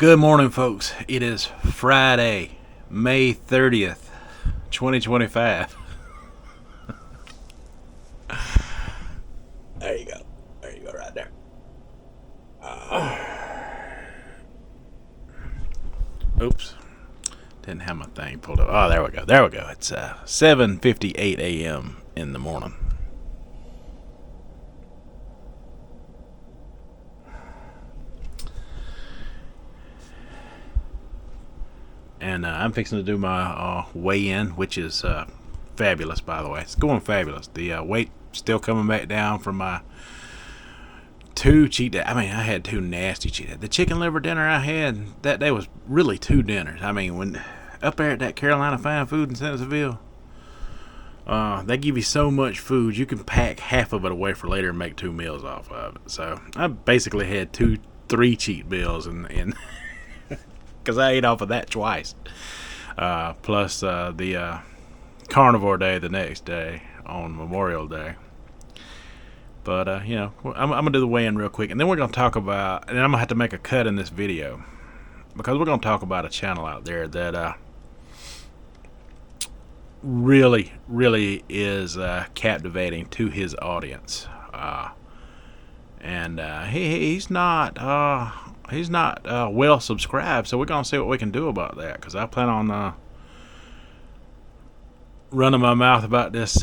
Good morning, folks. It is Friday, May 30th, 2025. There you go. There you go, right there. Oops. Didn't have my thing pulled up. Oh, there we go. There we go. It's 7:58 a.m. in the morning. And I'm fixing to do my weigh-in, which is fabulous, by the way. It's going fabulous. The weight still coming back down from my two cheat days. I mean, I had two nasty cheat days. The chicken liver dinner I had that day was really two dinners. I mean, when up there at that Carolina Fine Food in Centerville, they give you so much food, you can pack half of it away for later and make two meals off of it. So I basically had three cheat meals and because I ate off of that twice, plus the carnivore day the next day on Memorial Day. But I'm gonna do the weigh-in real quick, and then we're gonna talk about, and I'm gonna have to make a cut in this video because we're gonna talk about a channel out there that really is captivating to his audience, and he's not well subscribed, so we're gonna see what we can do about that, because I plan on running my mouth about this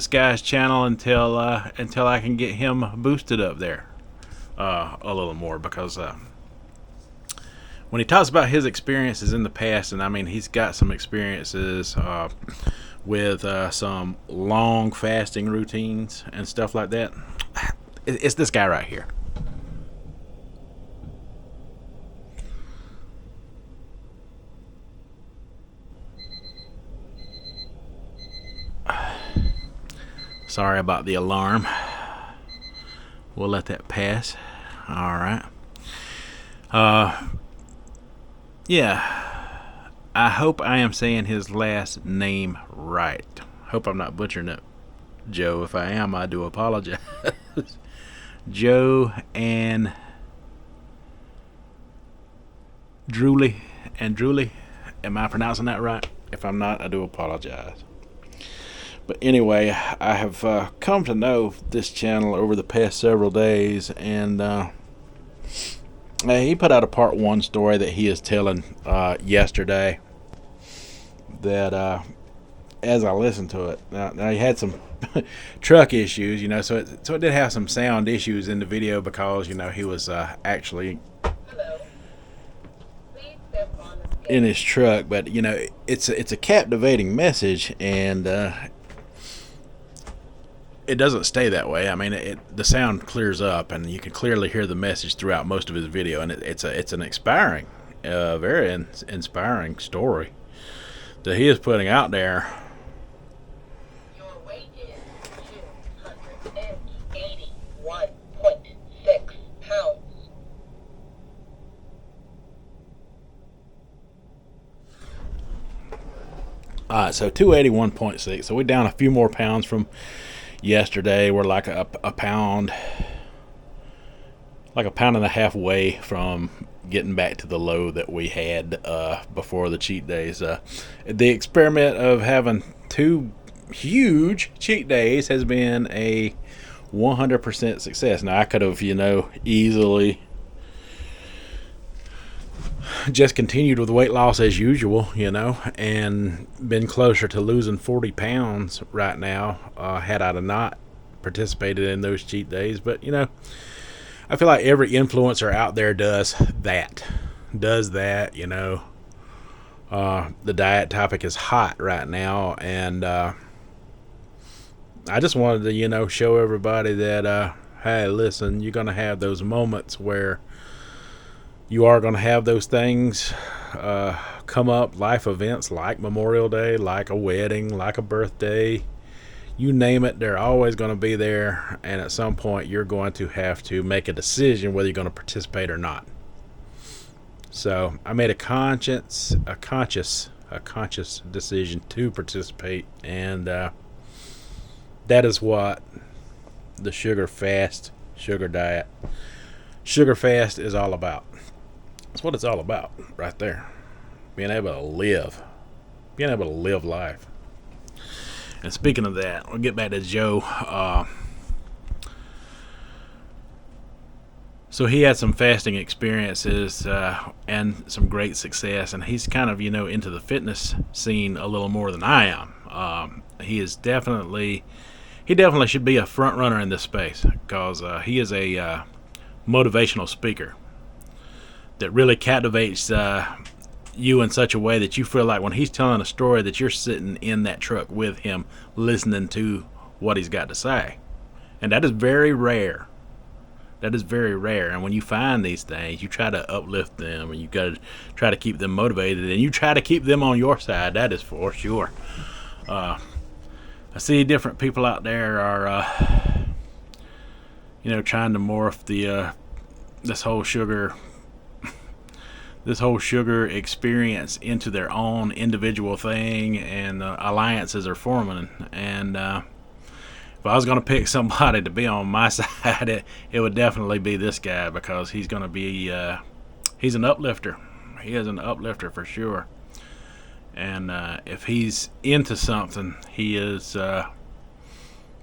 guy's channel until I can get him boosted up there a little more, because when he talks about his experiences in the past, and I mean he's got some experiences with some long fasting routines and stuff like that. It's this guy right here. Sorry about the alarm. We'll let that pass. Alright. Yeah. I hope I am saying his last name right. Hope I'm not butchering it, Joe. If I am, I do apologize. Joe and Andriulli. Am I pronouncing that right? If I'm not, I do apologize. But anyway, I have come to know this channel over the past several days, and he put out a part one story that he is telling yesterday. That as I listened to it, now he had some truck issues, so it did have some sound issues in the video because he was actually in his truck. But it's a captivating message, and it does't stay that way. I mean, the sound clears up, and you can clearly hear the message throughout most of his video, and it's an inspiring, very inspiring story that he is putting out there. Your weight is 281.6 pounds. Alright, so 281.6. So we're down a few more pounds from yesterday. We're like a pound and a half away from getting back to the low that we had before the cheat days. The experiment of having two huge cheat days has been a 100% success. Now I could have easily just continued with weight loss as usual, and been closer to losing 40 pounds right now had I not participated in those cheat days. But I feel like every influencer out there does that. The diet topic is hot right now, and I just wanted to show everybody that hey, listen, you're gonna have those moments where you are going to have those things come up, life events like Memorial Day, like a wedding, like a birthday, you name it, they're always going to be there, and at some point you're going to have to make a decision whether you're going to participate or not. So I made a conscious decision to participate, and that is what the sugar fast is all about. That's what it's all about, right there. Being able to live. Being able to live life. And speaking of that, we'll get back to Joe. So he had some fasting experiences and some great success, and he's kind of, into the fitness scene a little more than I am. He definitely should be a front runner in this space, because he is a motivational speaker that really captivates you in such a way that you feel like when he's telling a story that you're sitting in that truck with him listening to what he's got to say. And that is very rare. That is very rare. And when you find these things, you try to uplift them, and you got to try to keep them motivated, and you try to keep them on your side. That is for sure. I see different people out there are trying to morph this whole sugar experience into their own individual thing, and alliances are forming. And if I was going to pick somebody to be on my side, it would definitely be this guy, because he's going to be he's an uplifter. He is an uplifter for sure. And if he's into something, he is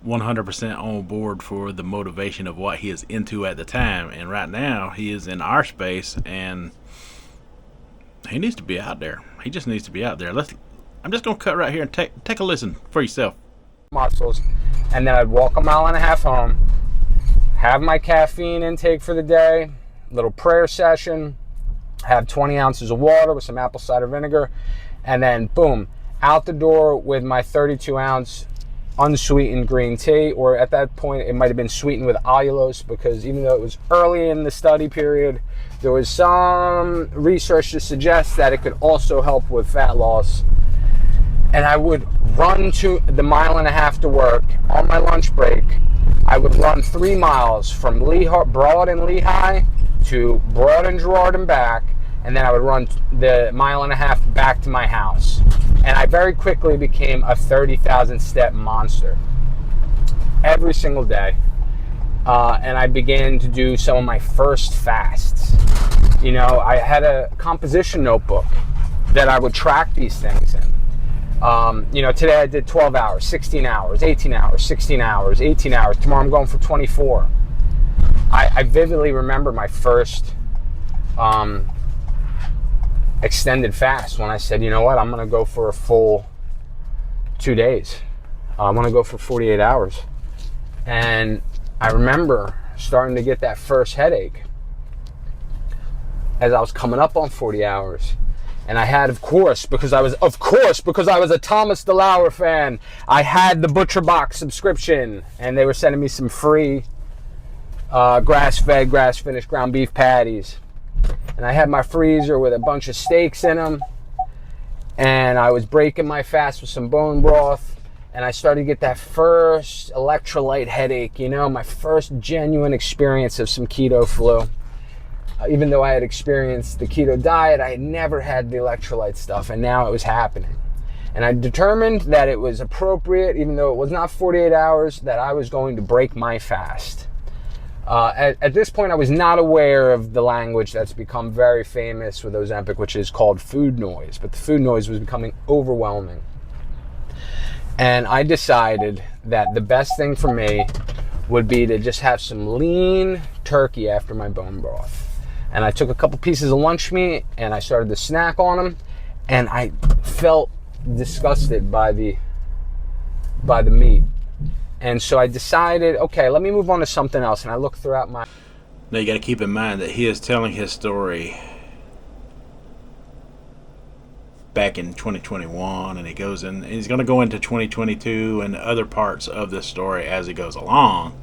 100% on board for the motivation of what he is into at the time. And right now, he is in our space, and he needs to be out there. He just needs to be out there. I'm just going to cut right here and take a listen for yourself. Muscles, and then I'd walk 1.5 miles home, have my caffeine intake for the day, little prayer session, have 20 ounces of water with some apple cider vinegar, and then boom, out the door with my 32-ounce unsweetened green tea, or at that point it might have been sweetened with allulose, because even though it was early in the study period, there was some research to suggest that it could also help with fat loss. And I would run to the 1.5 miles to work. On my lunch break, I would run 3 miles from Broad and Lehigh to Broad and Girard and back, and then I would run the 1.5 miles back to my house. And I very quickly became a 30,000 step monster every single day. And I began to do some of my first fasts. I had a composition notebook that I would track these things in. Today I did 12 hours, 16 hours, 18 hours, 16 hours, 18 hours. Tomorrow I'm going for 24. I vividly remember my first extended fast when I said, you know what, I'm going to go for a full 2 days. I'm going to go for 48 hours. And I remember starting to get that first headache as I was coming up on 40 hours. And I had, of course, because I was a Thomas DeLauer fan, I had the Butcher Box subscription, and they were sending me some free grass-fed, grass-finished ground beef patties. And I had my freezer with a bunch of steaks in them, and I was breaking my fast with some bone broth, and I started to get that first electrolyte headache, my first genuine experience of some keto flu. Even though I had experienced the keto diet, I had never had the electrolyte stuff, and now it was happening. And I determined that it was appropriate, even though it was not 48 hours, that I was going to break my fast. At this point, I was not aware of the language that's become very famous with Ozempic, which is called food noise, but the food noise was becoming overwhelming. And I decided that the best thing for me would be to just have some lean turkey after my bone broth. And I took a couple pieces of lunch meat and I started to snack on them, and I felt disgusted by the meat. And so I decided, okay, let me move on to something else. And I looked throughout my... Now you got to keep in mind that he is telling his story back in 2021, and he goes in, and he's going to go into 2022 and other parts of this story as he goes along.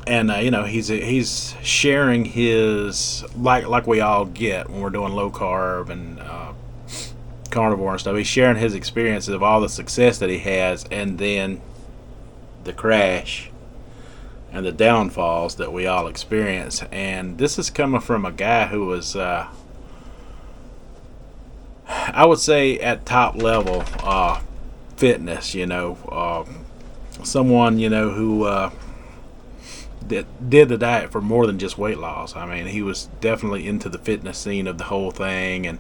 He's sharing his, like we all get when we're doing low carb and carnivore and stuff. He's sharing his experiences of all the success that he has, and then the crash and the downfalls that we all experience. And this is coming from a guy who was, I would say, at top level fitness. Someone who did the diet for more than just weight loss. I mean, he was definitely into the fitness scene of the whole thing, and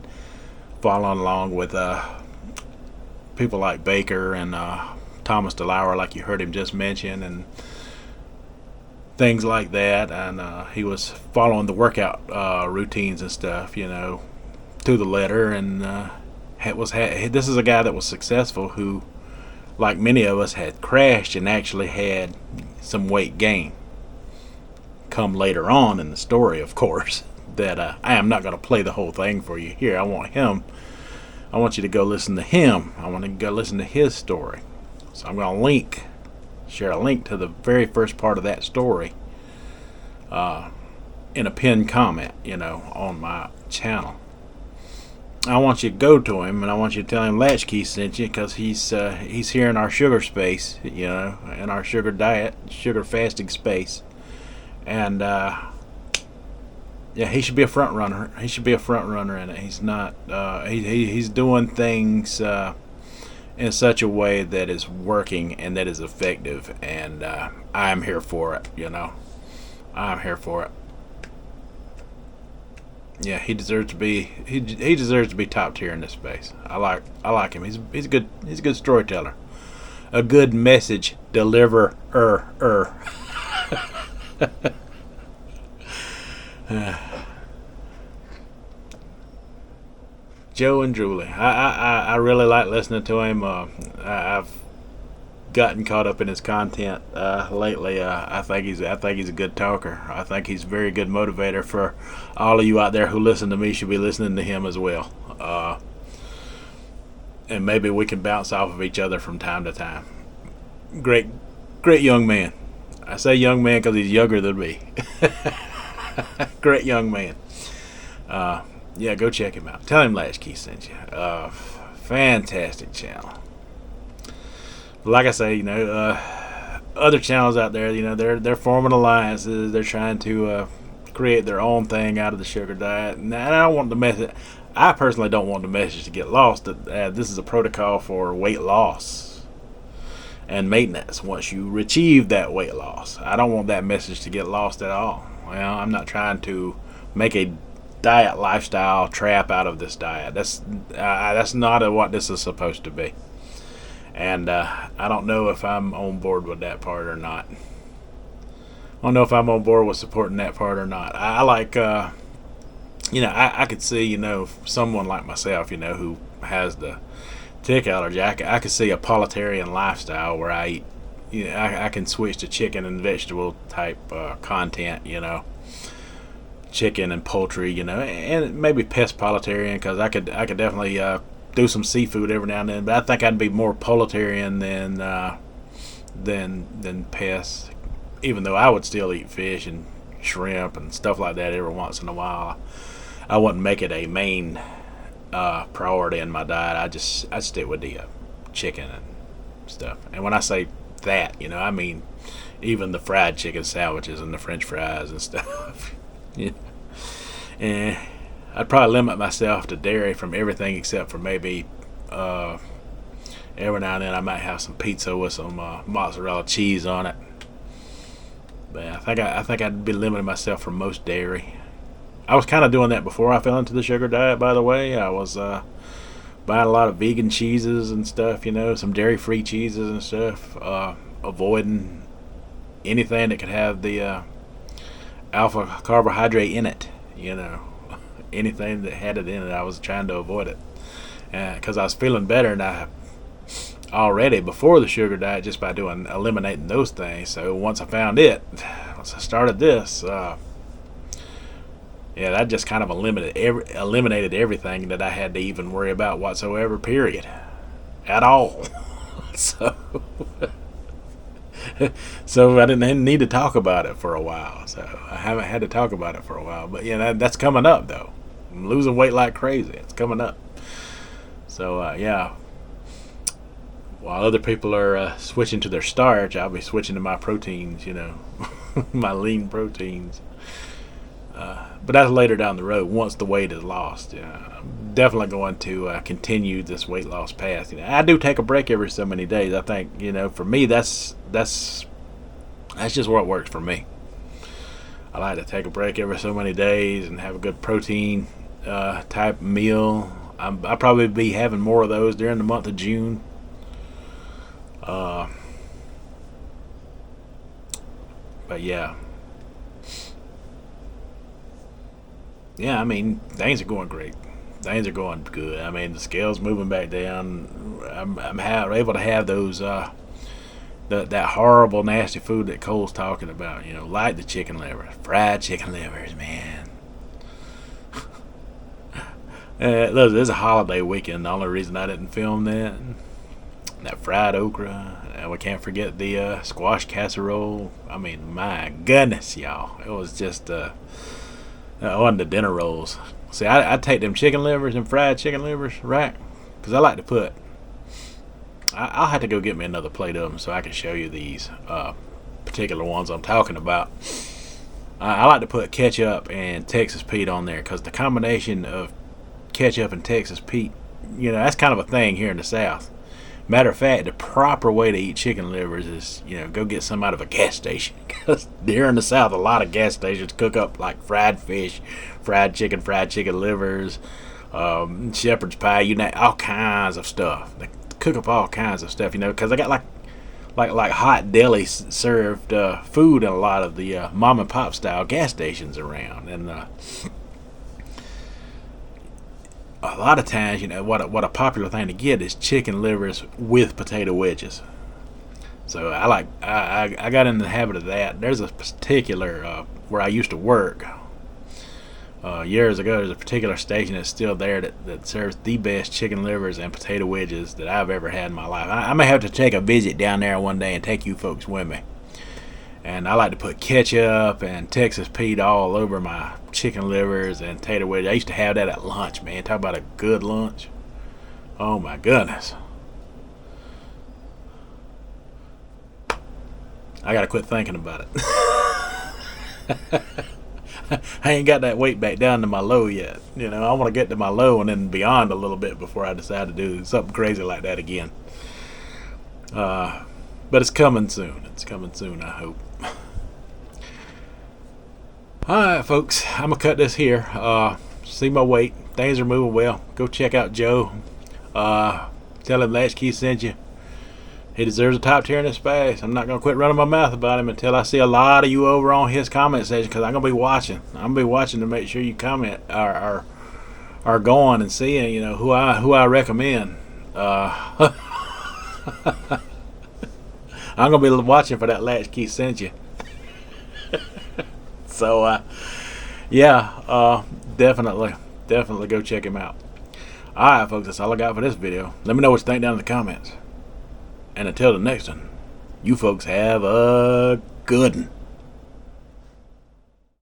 following along with people like Baker and Thomas DeLauer, like you heard him just mention, and things like that. And he was following the workout routines and stuff, to the letter. And this is a guy that was successful who, like many of us, had crashed and actually had some weight gain come later on in the story, of course, that I am not going to play the whole thing for you here. I want you to go listen to him. I want to go listen to his story. So I'm going to share a link to the very first part of that story in a pinned comment, on my channel. I want you to go to him, and I want you to tell him Latchkey sent you, because he's here in our sugar space, in our sugar diet, sugar fasting space. And he should be a front runner. He should be a front runner in it. He's not. He's doing things in such a way that is working and that is effective, and I'm here for it. I'm here for it. Yeah, he deserves to be. He deserves to be top tier in this space. I like him. He's a good storyteller, a good message deliverer. Joe Andriulli. I really like listening to him. I've gotten caught up in his content lately. I think he's a good talker. I think he's a very good motivator for all of you out there who listen to me. Should be listening to him as well. And maybe we can bounce off of each other from time to time. Great young man. I say young man because he's younger than me. Great young man. Yeah, go check him out. Tell him Latchkey sent you. Fantastic channel. Like I say, other channels out there, they're forming alliances. They're trying to create their own thing out of the sugar diet. And I don't want the message. I personally don't want the message to get lost that this is a protocol for weight loss and maintenance once you achieve that weight loss. I don't want that message to get lost at all. Well, I'm not trying to make a diet lifestyle trap out of this diet. That's not what this is supposed to be. And I don't know if I'm on board with that part or not. I don't know if I'm on board with supporting that part or not. I like, I could see, someone like myself, who has the tick allergy. I could see a politarian lifestyle where I eat, I can switch to chicken and vegetable type content, chicken and poultry, and maybe pest politarian, because I could definitely do some seafood every now and then, but I think I'd be more proletarian than pests, even though I would still eat fish and shrimp and stuff like that every once in a while. I wouldn't make it a main priority in my diet. I'd stick with the chicken and stuff. And when I say that, I mean even the fried chicken sandwiches and the French fries and stuff. And I'd probably limit myself to dairy from everything except for maybe every now and then I might have some pizza with some mozzarella cheese on it. But I think I'd be limiting myself from most dairy. I was kind of doing that before I fell into the sugar diet, by the way. I was buying a lot of vegan cheeses and stuff, some dairy-free cheeses and stuff, avoiding anything that could have the alpha carbohydrate in it, anything that had it in it, I was trying to avoid it, because I was feeling better and I already before the sugar diet just by eliminating those things. So once I started this, that just kind of eliminated everything that I had to even worry about whatsoever, period, at all. So I didn't need to talk about it for a while. So I haven't had to talk about it for a while. But that's coming up though. I'm losing weight like crazy. It's coming up. So while other people are switching to their starch, I'll be switching to my proteins. My lean proteins. But that's later down the road once the weight is lost. I'm definitely going to continue this weight loss path. I do take a break every so many days. I think for me that's just what works for me. I like to take a break every so many days and have a good protein type meal. I'll probably be having more of those during the month of June. But yeah. Yeah, I mean, things are going great. Things are going good. I mean, the scale's moving back down. I'm able to have those that horrible, nasty food that Cole's talking about. You know, like the chicken livers, fried chicken livers, man. Look, there's a holiday weekend. The only reason I didn't film that fried okra, and we can't forget the squash casserole. I mean, my goodness, y'all, it was just on the dinner rolls. See, I take them chicken livers and fried chicken livers, right? Because I like to put. I'll have to go get me another plate of them so I can show you these particular ones I'm talking about. I like to put ketchup and Texas Pete on there because the combination of ketchup and Texas Pete, you know, that's kind of a thing here in the South. Matter of fact, the proper way to eat chicken livers is, you know, go get some out of a gas station. Because here in the South, a lot of gas stations cook up like fried fish, fried chicken livers, shepherd's pie, you know, all kinds of stuff. They cook up all kinds of stuff, you know, because they got like hot deli served food in a lot of the mom and pop style gas stations around, and a lot of times, you know, what a popular thing to get is chicken livers with potato wedges. So I got in the habit of that. There's a particular where I used to work years ago. There's a particular station that's still there that serves the best chicken livers and potato wedges that I've ever had in my life. I may have to take a visit down there one day and take you folks with me. And I like to put ketchup and Texas Pete all over my chicken livers and potato wedges. I used to have that at lunch, man. Talk about a good lunch. Oh my goodness. I gotta quit thinking about it. I ain't got that weight back down to my low yet. You know, I want to get to my low and then beyond a little bit before I decide to do something crazy like that again. But it's coming soon. It's coming soon, I hope. Alright, folks. I'm going to cut this here. See my weight. Things are moving well. Go check out Joe. Tell him Latchkey sent you. He deserves a top tier in this space. I'm not going to quit running my mouth about him until I see a lot of you over on his comment section, because I'm going to be watching. I'm going to be watching to make sure you comment are going and seeing, you know, who I recommend. I'm going to be watching for that Latchkey sent you. So, yeah, definitely go check him out. Alright, folks, that's all I got for this video. Let me know what you think down in the comments. And until the next one, you folks have a good one.